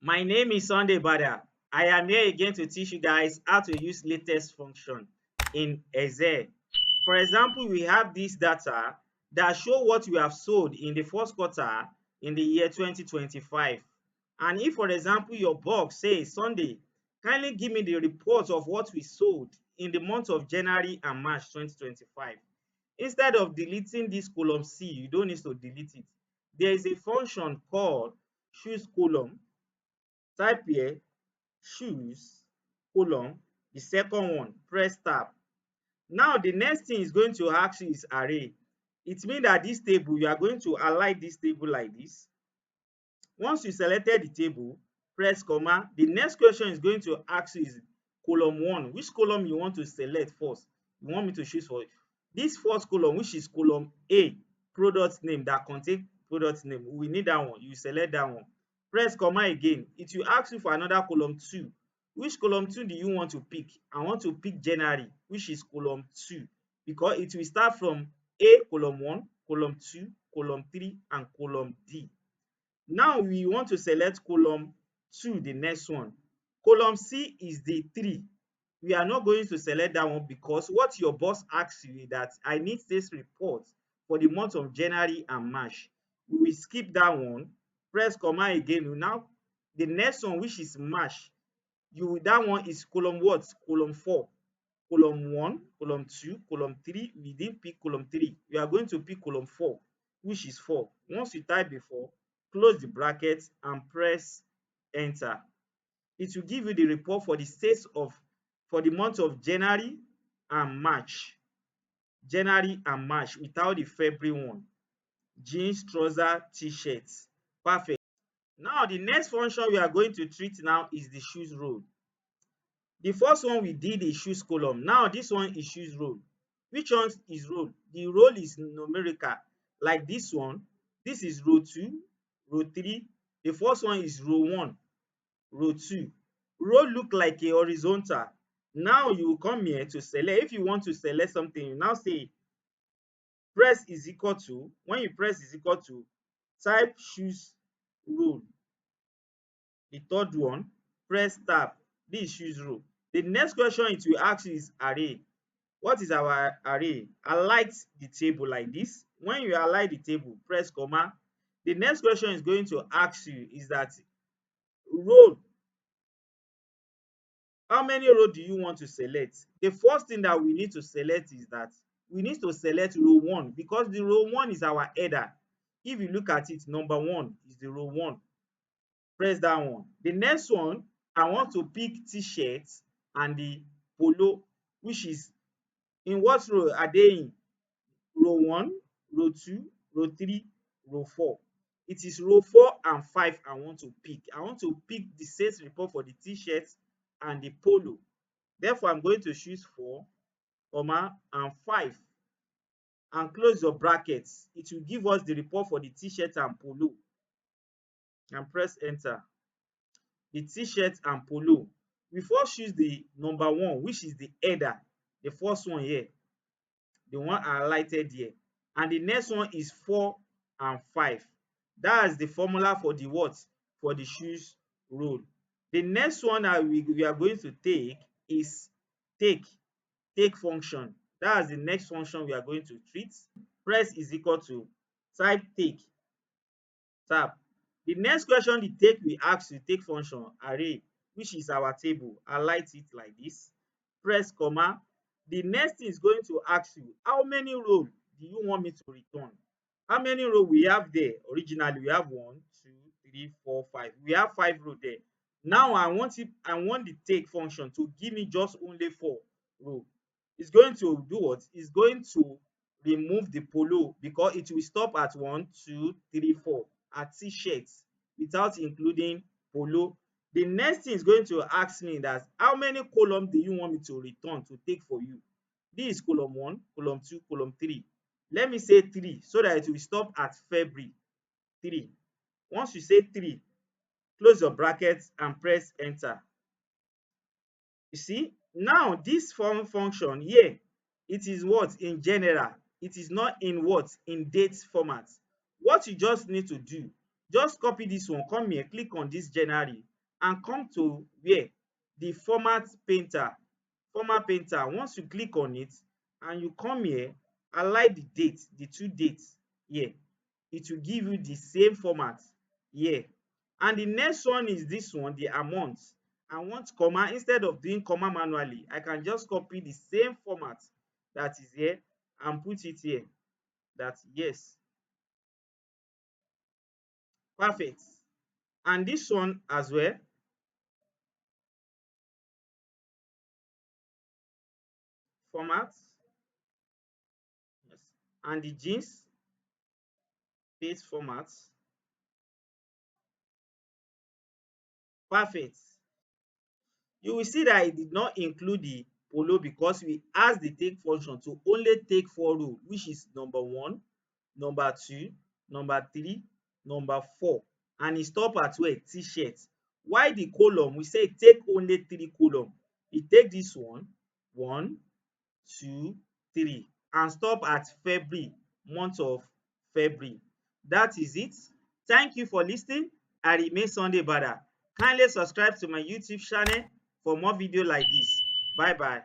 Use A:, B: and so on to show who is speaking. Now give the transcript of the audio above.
A: My name is Sunday Bada. I am here again to teach you guys how to use latest function in Excel. For example, we have this data that show what we have sold in the first quarter in the year 2025. And if, for example, your box says, Sunday, kindly give me the report of what we sold in the month of January and March 2025. Instead of deleting this column C, you don't need to delete it. There is a function called choose column. Type here choose colon the second one, press tab. Now the next thing is going to ask you is array. It means that this table, you are going to align this table like this. Once you selected the table, press comma. The next question is going to ask you is column 1. Which column you want to select first? You want me to choose for this first column, which is column A, product name that contain product name. We need that one. You select that one. Press comma again. It will ask you for another column 2. Which column 2 do you want to pick? I want to pick January, which is column 2, because it will start from A, column 1, column 2, column 3, and column D. Now we want to select column 2, the next one. Column C is the 3. We are not going to select that one because what your boss asks you is that I need this report for the month of January and March. We will skip that one. Press comma again. Now the next one, which is March, that one is column what? Column 4. Column 1, column 2, column 3. We didn't pick column 3. We are going to pick column 4, which is 4. Once you type before, close the brackets and press enter. It will give you the report for the states of for the month of January and March. January and March without the February one. Jeans, trouser, t-shirts. Perfect. Now the next function we are going to treat now is the choose row. The first one we did is choose column. Now this one is choose row. Which one is row? The row is numerical. Like this one. This is row 2, row 3. The first one is row 1, row 2. Row look like a horizontal. Now you will come here to select. If you want to select something, you now say press is equal to. When you press is equal to, type choose row. The third one, press tab. This is choose row. The next question it will ask you is array. What is our array? Highlight the table like this. When you highlight the table, press comma. The next question is going to ask you is that row. How many row do you want to select? The first thing that we need to select is that we need to select row 1 because the row 1 is our header. If you look at it, number 1 is the row 1. Press that one. The next one, I want to pick t-shirts and the polo, which is in what row are they in? Row 1, row 2, row 3, row 4. It is row 4 and 5 I want to pick. I want to pick the sales report for the t-shirts and the polo. Therefore, I'm going to choose 4, comma, and 5 and close your brackets. It will give us the report for the t-shirt and polo. And press enter. The t-shirt and polo. We first choose the number 1, which is the header, the first one here, the one highlighted here. And the next one is 4 and 5. That is the formula for the what? For the choose row. The next one that we are going to take is take function. That is the next function we are going to treat. Press is equal to, type take, tab. The next question the take will ask you take function array, which is our table. Highlight it like this. Press comma. The next thing is going to ask you how many rows do you want me to return? How many rows we have there? Originally we have 1, 2, 3, 4, 5. We have 5 rows there. Now I want the take function to give me just only 4 rows. It's going to do what? It's going to remove the polo because it will stop at 1, 2, 3, 4 at t-shirts without including polo. The next thing is going to ask me that how many columns do you want me to return to take for you? This is column 1, column 2, column 3. Let me say 3 so that it will stop at February 3. Once you say 3, close your brackets and press enter. You see, now this function here, it is what? In general. It is not in what? In date format. What you just need to do, Just copy this one, come here, click on this January and come to where the format painter. Once you click on it and you come here, align the date, the two dates here, it will give you the same format here. And the next one is this one, the amount. I want comma. Instead of doing comma manually, I can just copy the same format that is here and put it here. That yes, perfect. And this one as well, format, yes. And the jeans page format, perfect. You will see that I did not include the polo because we asked the take function to only take 4 row, which is number 1, number 2, number 3, number 4, and e stop at where? T-shirt. While the column, we say take only 3 column. E take this one, 1, 2, 3, and stop at February, month of February. That is it. Thank you for listening. I remain Sunday Bada. Kindly subscribe to my YouTube channel for more video like this. Bye bye.